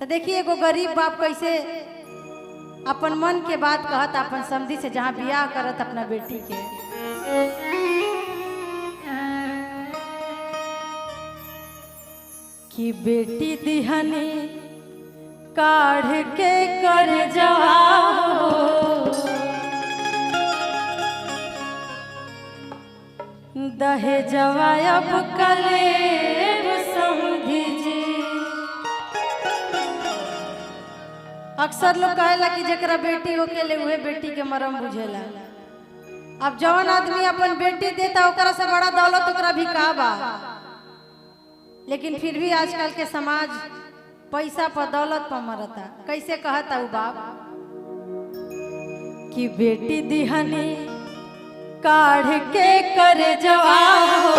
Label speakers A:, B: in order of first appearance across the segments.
A: तो देखिए एगो गरीब बाप कैसे अपन मन के बात कहत अपन समधी से जहाँ बियाह करत अपना बेटी के। कि बेटी दिहनी काढ़ के कर जाओ दहेजवा अब कलेब समधी जी। अक्सर लोग कहेला कि जकरा बेटी होके उहे बेटी के मरम बुझेला। अब जवन आदमी अपन बेटी देता ओकरा से बड़ा दौलत ओकरा भी का बा, लेकिन फिर भी आजकल के समाज पैसा पर दौलत पर मरता। कैसे कहता उ बाप कि बेटी दिहनी काढ़ के कर जवाओ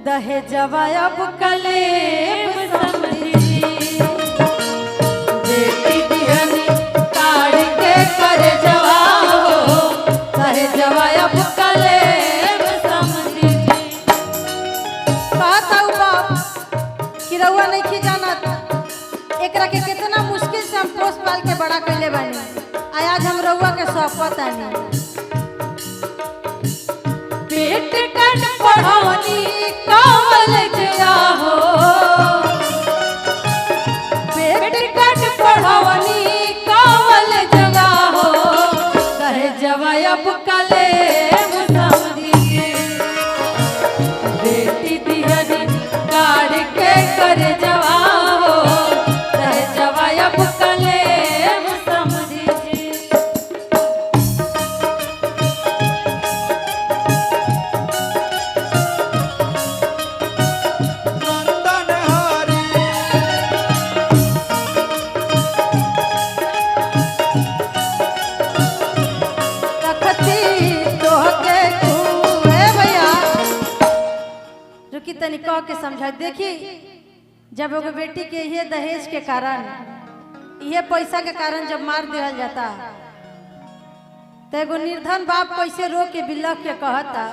A: दहेजवा अब कलेब समधी जी। बेटी दिहनी काढ़ के कर जवाओ दहेजवा अब कलेब समधी जी। कहता उ बाप कि रउआ नहीं जानत एकरा के कितना मुश्किल से हम पोस पाल के बड़ा कैले बानी। आज हम रउआ के सौंपत आनी। पेट कट पढ़ौनी कॉलेज जाहो पेट कट पढ़ौनी कॉलेज जाहो दहेजवा अब कलेब समधी जी। बेटी दिहनी काढ़ के कर जवाओ दहेजवा अब कलेब समधी जी। तनी कह के समझा देखी, जब एगो बेटी के ये दहेज के कारण ये पैसा के कारण जब मार दिया जाता तो एगो निर्धन बाप कैसे रो के बिलख के कहता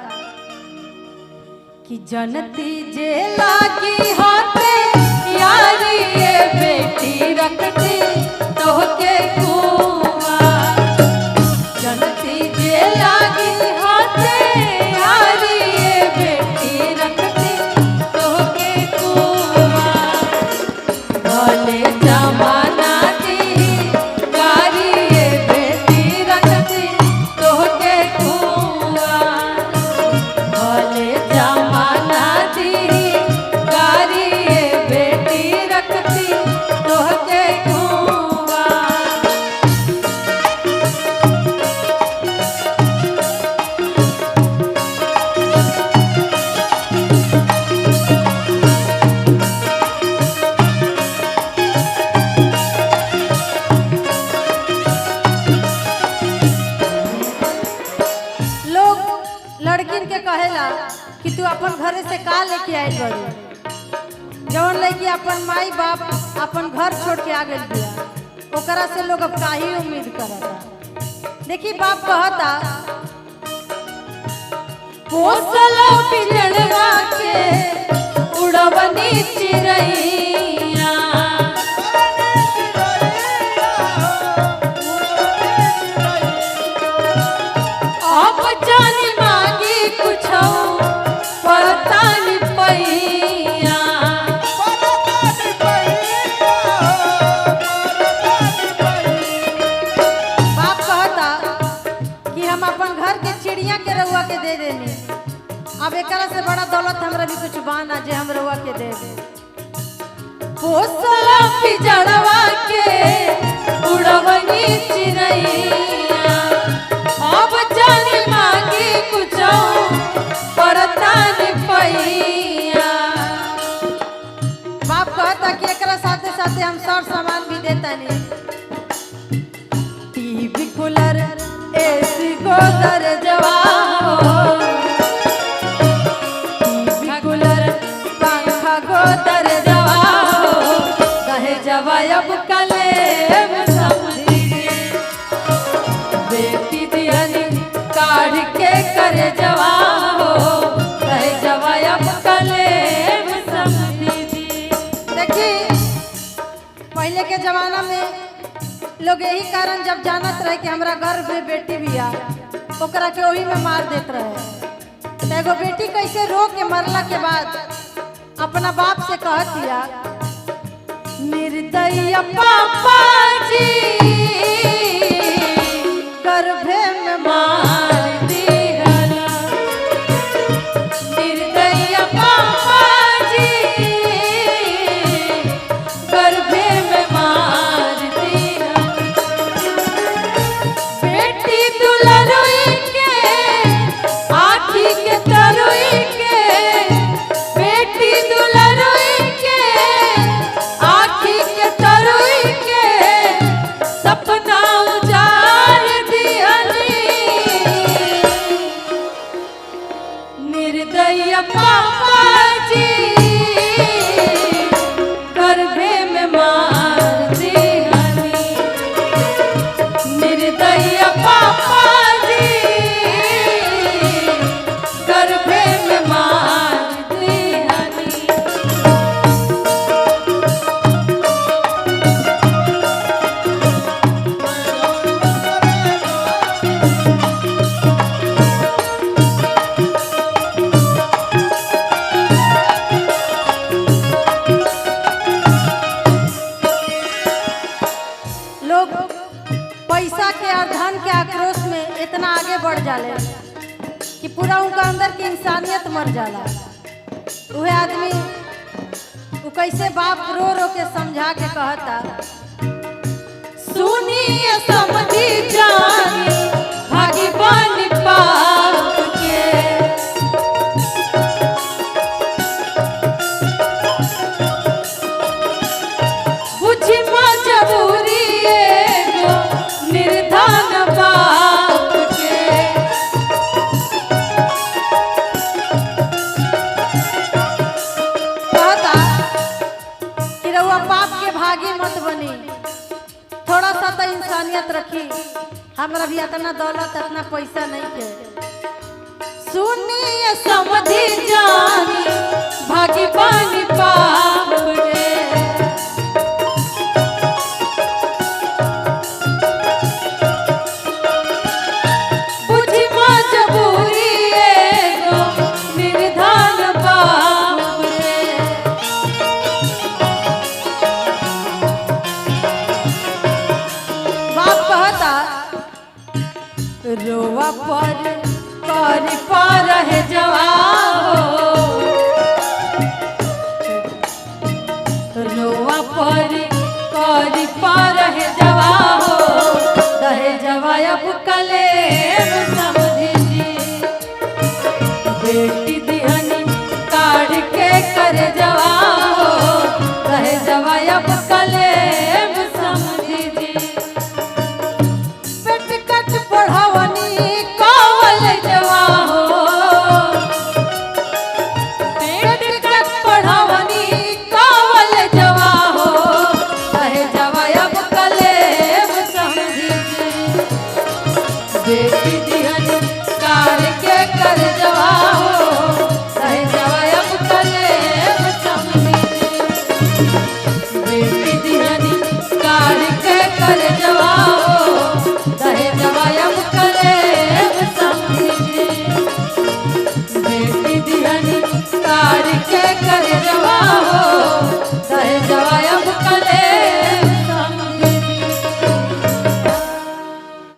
A: कि जनती जे लागी होते यारी ये बेटी रखती तोहके कुआं। जनती जे लागी होते यारी ये बेटी रखती जमाना दी गारी ये बेटी रखती तोहके कुआं। भले जमाना दी गारी ये बेटी रखती तोहके कुआं। लड़किन के कहेला कि तू अपन घरे से का लेके आई बड़ी। जवन लड़की अपन माई बाप अपन घर छोड़ के आ गई बिया ओकरा से लोग अब काहे उम्मीद करता। देखी बाप कहता पोसलो पिजड़वा के उड़वनी चिरैया अब जानी मांगी कुछ पड़ता नहीं पैया। बाप कहता कि हम अपन घर के चिड़िया के रउआ के दे देनी, अब एकरा से बड़ा दौलत हमरा भी कुछ बाना जे हम रउआ के दे दे। पोसला पिजड़वा के उड़वनी चिरैया अब जानी मांगी कुछ पड़ता नहीं पैया। बाप कहता कि एकरा साथे साथे हम सर सामान भी देता नहीं। टीवी कूलर एसी गोदर जवाओ टीवी कूलर पंखा गोदर जवाओ दहेजवा अब कलेब समधी जी। बेटी दिहनी काढ़ के कर जवाओ दहेजवा अब कलेब समधी जी। देखी पहले के जमाना में लोग यही कारण जब जानत रहे कि हमरा घर में बेटी भी आ ओकरा के वही में मार देत रहे। तो एगो बेटी कैसे रो के मरला के बाद अपना बाप से कहत दिया, निर्दयी पापा जी गर्भे में मार दिहला, निर्दयी पापा जी गर्भे में मार दिहला। बेटी दुलरुई के आँखी के तरुई के, बेटी दुलरुई के आँखी के तरुई के सपना उजाड़ दिहली, निर्दयी पापा जी गर्भे में मार दिहली, निर्दयी पापा जी गर्भे में मार दिहली। लोग पैसा के और धन के आक्रोश में इतना आगे बढ़ जाले कि पूरा उनका अंदर की इंसानियत मर जाला। वह आदमी वो कैसे बाप रो रो के समझा के कहता, सुनिए समझी जानी भागी बन पाप के, बुझी मजबूरी एगो निर्धन बाप के। कहता कि रउआ पाप के भागी मत बनी, थोड़ा सा तो इंसानियत रखी, हमरा भी इतना दौलत इतना पैसा नहीं के। सुनिए समझी जानी भागी बन पाप के, बुझी मजबूरी एगो निर्धन बाप के। बाप कहता, रोवा पर करी पर है जवाब, रोवा पर करी पर है जवाब, दहे जवाब कले समझी जी, बेटी दिहनी काढ़ के करे जवाब, दहे जवाब कले समझी जी। पेट कट पढ़ावनी कावल जवा हो, पेट कट पढ़ावनी कावल जवा हो, दहे जवाब कले समझी जी, बेटी दिहनी काढ़ के कर जवा हो, दहे जवाब कले समझी जी, बेटी दिहनी काढ़ के कर जवा हो, दहे जवाब कले समझी जी, बेटी दिहनी काढ़ के कर जवा हो, दहे जवाब